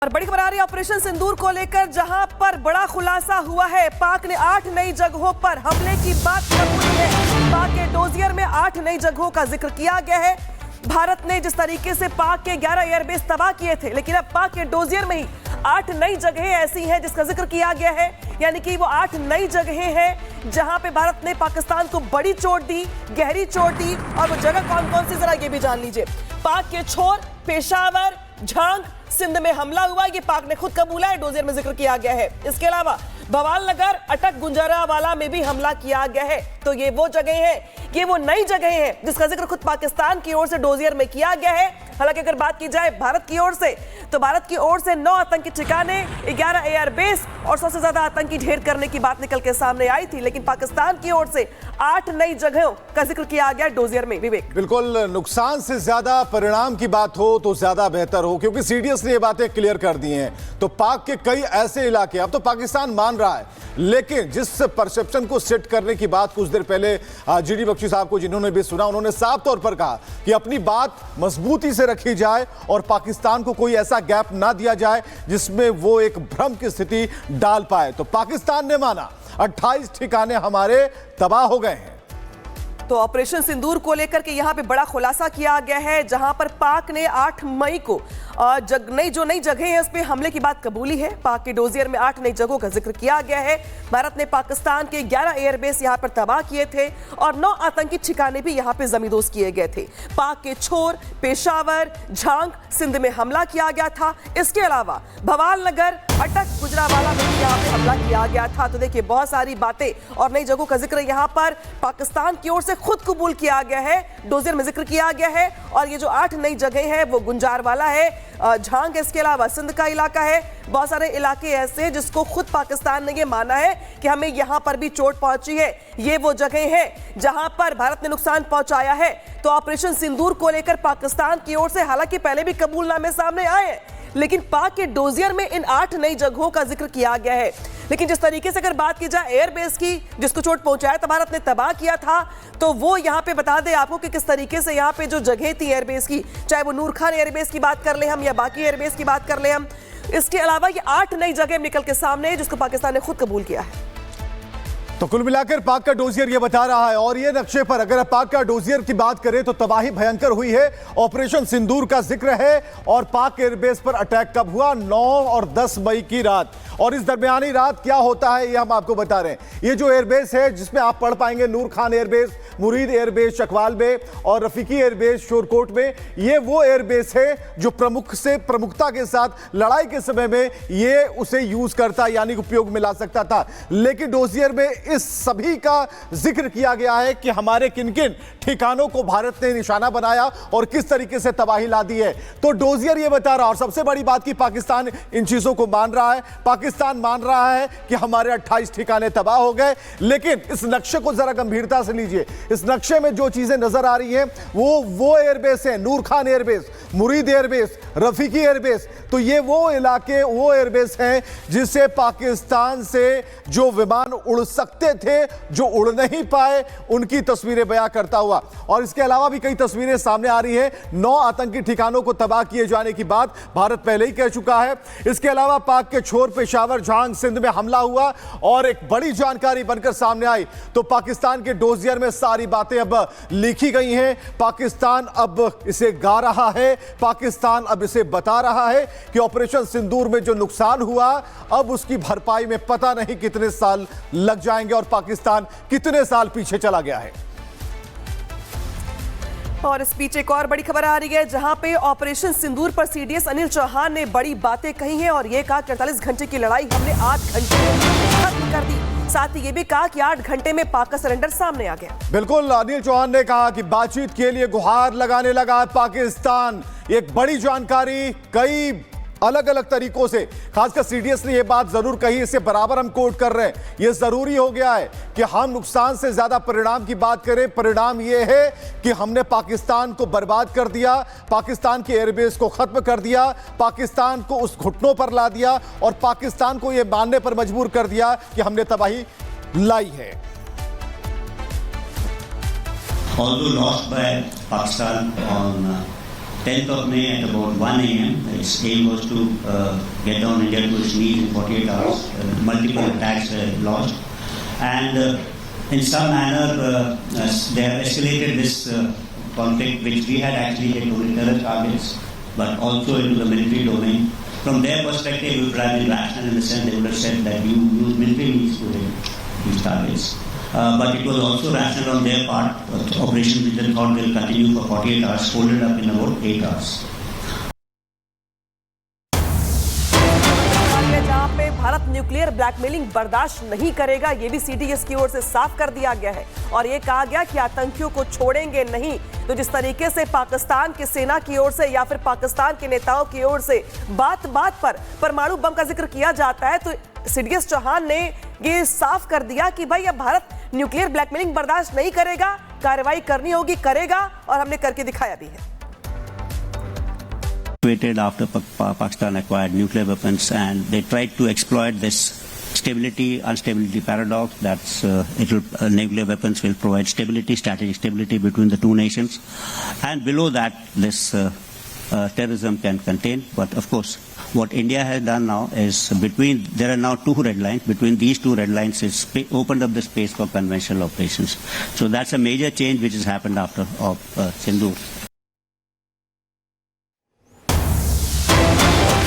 और बड़ी खबर आ रही है ऑपरेशन सिंदूर को लेकर, जहां पर बड़ा खुलासा हुआ है। पाक ने 8 नई जगहों पर हमले की बात कबूली है। पाक के डोजियर में 8 नई जगहों का जिक्र किया गया है। भारत ने जिस तरीके से पाक के 11 एयरबेस तबाह किए थे, लेकिन अब पाक के डोजियर में ही 8 नई जगहें ऐसी हैं जिसका जिक्र किया गया है। यानी कि वो 8 नई जगहें हैं जहां पे भारत ने पाकिस्तान को बड़ी चोट दी, गहरी चोट दी। और वो जगह कौन कौन सी, जरा ये भी जान लीजिए। पाक के छोर, पेशावर, झांग, सिंध में हमला हुआ, ये पाक ने खुद कबूला है, डोजियर में जिक्र किया गया है। इसके अलावा भवाल नगर, अटक, गुंजरावाला में भी हमला किया गया है। तो ये वो जगह है, ये वो नई जगह है जिसका जिक्र खुद पाकिस्तान की ओर से डोजियर में किया गया है। हालांकि अगर बात की जाए भारत की ओर से, तो भारत की ओर से 9 आतंकी ठिकाने, 11 एयरबेस और 100 से ज्यादा आतंकी ढेर करने की बात निकल के सामने आई थी। लेकिन पाकिस्तान की ओर से 8 नई जगहों का जिक्र किया गया डोजियर में। विवेक, बिल्कुल, नुकसान से ज्यादा परिणाम की बात हो तो ज्यादा बेहतर हो, क्योंकि सीडीएस ने ये बातें क्लियर कर दी हैं। तो पाक के कई ऐसे इलाके, अब तो पाकिस्तान मान रहा है, लेकिन जिस परसेप्शन को सेट करने की बात कुछ देर पहले जीडी बख्शी साहब को जिन्होंने भी सुना, उन्होंने साफ तौर पर कहा कि अपनी बात मजबूती से रखी जाए और पाकिस्तान को कोई ऐसा गैप ना दिया जाए जिसमें वो एक भ्रम की स्थिति डाल पाए। तो पाकिस्तान ने माना 28 ठिकाने हमारे तबाह हो गए हैं। तो ऑपरेशन सिंदूर को लेकर के यहां पे बड़ा खुलासा किया गया है, जहां पर पाक ने 8 मई को जो नई जगह है उस पे हमले की बात कबूली है। पाक के डोजियर में 8 नई जगहों का जिक्र किया गया है। भारत ने पाकिस्तान के 11 एयरबेस यहां पर तबाह किए थे और 9 आतंकी ठिकाने भी यहां पे जमींदोज किए गए थे। पाक के छोर, पेशावर, झांग, सिंध में हमला किया गया था। इसके अलावा भवाल नगर, अटक, गुजरावाला में भी यहां पे हमला किया गया था। तो देखिए, बहुत सारी बातें और नई जगहों का जिक्र यहां पर पाकिस्तान की ओर से खुद कबूल किया गया है, डोजियर में जिक्र किया गया है। और ये जो 8 नई जगह है वो गुंजारवाला है, झांग, इसके अलावा सिंध का इलाका है। बहुत सारे इलाके ऐसे हैं जिसको खुद पाकिस्तान ने ये माना है कि हमें यहां पर भी चोट पहुंची है। ये वो जगह है जहां पर भारत ने नुकसान पहुंचाया है। तो ऑपरेशन सिंदूर को लेकर पाकिस्तान की ओर से हालांकि पहले भी कबूलनामे सामने आए हैं, लेकिन पाक के डोजियर में इन 8 नई जगहों का जिक्र किया गया है। लेकिन जिस तरीके से अगर बात की जाए एयरबेस की, जिसको चोट पहुंचाया था, भारत ने तबाह किया था, तो वो यहां पे बता दें आपको कि किस तरीके से यहां पे जो जगह थी एयरबेस की, चाहे वो नूर खान एयरबेस की बात कर ले हम या बाकी एयरबेस की बात कर ले हम, इसके अलावा ये 8 नई जगह निकल के सामने है जिसको पाकिस्तान ने खुद कबूल किया है। तो कुल मिलाकर पाक का डोजियर ये बता रहा है। और ये नक्शे पर अगर पाक का डोजियर की बात करें तो तबाही भयंकर हुई है। ऑपरेशन सिंदूर का जिक्र है। और पाक एयरबेस पर अटैक कब हुआ? 9 और 10 मई की रात। और इस दरमियानी रात क्या होता है ये हम आपको बता रहे हैं। ये जो एयरबेस है जिसमें आप पढ़ पाएंगे नूर खान एयरबेस, मुरीद एयरबेस चकवाल में और रफीकी एयरबेस शोरकोट में, ये वो एयरबेस है जो प्रमुखता के साथ लड़ाई के समय में ये उसे यूज करता, यानी उपयोग में ला सकता था। लेकिन डोजियर में इस सभी का जिक्र किया गया है कि हमारे किन किन ठिकानों को भारत ने निशाना बनाया और किस तरीके से तबाही ला दी है। तो डोजियर ये बता रहा, और सबसे बड़ी बात कि पाकिस्तान इन चीजों को मान रहा है। पाकिस्तान मान रहा है कि हमारे 28 ठिकाने तबाह हो गए। लेकिन इस नक्शे को जरा गंभीरता से लीजिए। इस नक्शे में जो चीजें नजर आ रही हैं वो एयरबेस है, नूर खान एयरबेस, मुरीद एयरबेस, रफीकी एयरबेस। तो ये वो इलाके, वो एयरबेस हैं जिससे पाकिस्तान से जो विमान उड़ सकते थे, जो उड़ नहीं पाए, उनकी तस्वीरें बयां करता हुआ। और इसके अलावा भी कई तस्वीरें सामने आ रही हैं। 9 आतंकी ठिकानों को तबाह किए जाने की बात भारत पहले ही कह चुका है। इसके अलावा पाक के छोर, पेशावर, झांग, सिंध में हमला हुआ। और एक बड़ी जानकारी बनकर सामने आई तो पाकिस्तान के डोजियर में सारी बातें अब लिखी गई हैं। पाकिस्तान अब इसे गा रहा है, पाकिस्तान अब इसे बता रहा है कि ऑपरेशन सिंदूर में जो नुकसान हुआ, अब उसकी भरपाई में पता नहीं कितने साल लग जाएंगे और पाकिस्तान कितने साल पीछे चला गया है। और इस बीच एक और बड़ी खबर आ रही है, जहां पे ऑपरेशन सिंदूर पर सीडीएस अनिल चौहान ने बड़ी बातें कही हैं और यह कहा कि 48 घंटे की लड़ाई हमने 8 घंटे में खत्म कर दी। साथ ही ये भी कहा कि 8 घंटे में पाक का सरेंडर सामने आ गया। बिल्कुल, अनिल चौहान ने कहा कि बातचीत के लिए गुहार लगाने लगा पाकिस्तान। एक बड़ी जानकारी कई अलग अलग तरीकों से, खासकर सीडीएस ने यह बात जरूर कही, इसे बराबर हम कोट कर रहे हैं। यह जरूरी हो गया है कि हम नुकसान से ज्यादा परिणाम की बात करें। परिणाम यह है कि हमने पाकिस्तान को बर्बाद कर दिया, पाकिस्तान के एयरबेस को खत्म कर दिया, पाकिस्तान को उस घुटनों पर ला दिया और पाकिस्तान को यह मानने पर मजबूर कर दिया कि हमने तबाही लाई है। Although lost by Pakistan on 10th of May at about 1 a.m. Its aim was to get down India to its knees in 48 hours. Multiple attacks were launched. And in some manner, they have escalated this conflict, which we had actually hit only terror targets, but also into the military domain. From their perspective, it would have been rational in the sense they would have said that you use military means to hit these targets. But it was also rational on their part. Operation Vision Thought will continue for 48 hours, folded up in about 8 hours. जहां पे Bharat nuclear blackmailing बर्दाश्त नहीं करेगा, ये भी CDS की ओर से साफ कर दिया गया है और ये कहा गया कि आतंकियों को छोड़ेंगे नहीं। तो जिस तरीके से पाकिस्तान की सेना की ओर से या फिर पाकिस्तान के नेताओं की ओर से बात बात पर परमाणु बम का जिक्र किया जाता है, तो सीडीएस चौहान ने ये साफ कर दिया कि भाई अब भारत न्यूक्लियर ब्लैकमेलिंग बर्दाश्त नहीं करेगा, कार्रवाई करनी होगी, करेगा और हमने करके दिखाया भी है। After Pakistan acquired nuclear weapons, and they tried to exploit this stability-unstability paradox. That's nuclear weapons will provide stability, strategic stability between the two nations, and below that, this terrorism can contain. But of course, what India has done now is there are now two red lines. Between these two red lines, it's opened up the space for conventional operations. So that's a major change which has happened after Sindoor.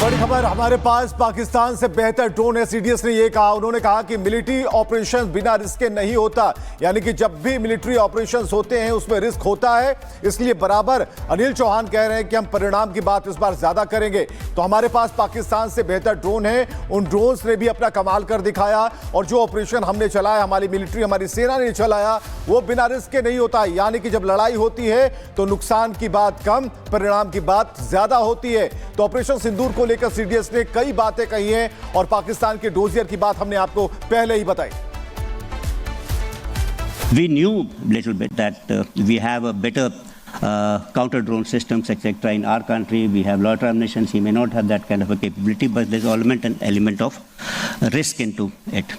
बड़ी खबर हमारे पास, पाकिस्तान से बेहतर drone है। CDS ने यह कहा, उन्होंने कहा कि मिलिट्री ऑपरेशन बिना रिस्क के नहीं होता, यानी कि जब भी मिलिट्री ऑपरेशंस होते हैं उसमें रिस्क होता है। इसलिए बराबर अनिल चौहान कह रहे हैं कि हम परिणाम की बात इस बार ज्यादा करेंगे। तो हमारे पास पाकिस्तान से बेहतर ड्रोन है, उन ड्रोन्स ने भी अपना कमाल कर दिखाया और जो ऑपरेशन हमने चलाया, हमारी मिलिट्री, हमारी सेना ने चलाया, वो बिना रिस्क के नहीं होता। यानी कि जब लड़ाई होती है तो नुकसान की बात कम, परिणाम की बात ज्यादा होती है। तो ऑपरेशन सिंदूर को लेकर सीडीएस ने कई बातें कही हैं और पाकिस्तान के डोजियर की बात हमने आपको पहले ही बताई। We knew little bit that we have a better counter drone systems, etc. in our country. We have loiter ammunition. He may not have that kind of a capability, but there's an element of risk into it.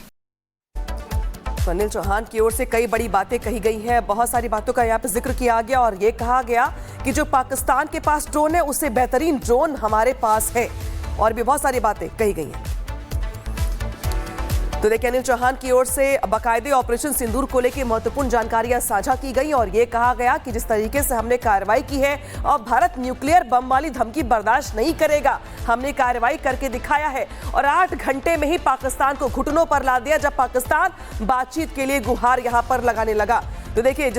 तो अनिल चौहान की ओर से कई बड़ी बातें कही गई हैं, बहुत सारी बातों का यहाँ पे जिक्र किया गया और ये कहा गया कि जो पाकिस्तान के पास ड्रोन है उससे बेहतरीन ड्रोन हमारे पास है और भी बहुत सारी बातें कही गई हैं। तो देखिए, अनिल चौहान की ओर से बाकायदे ऑपरेशन सिंदूर को लेकर महत्वपूर्ण जानकारियां साझा की गई और ये कहा गया कि जिस तरीके से हमने कार्रवाई की है और भारत न्यूक्लियर बम वाली धमकी बर्दाश्त नहीं करेगा, हमने कार्रवाई करके दिखाया है और 8 घंटे में ही पाकिस्तान को घुटनों पर ला दिया जब पाकिस्तान बातचीत के लिए गुहार यहां पर लगाने लगा। तो देखिए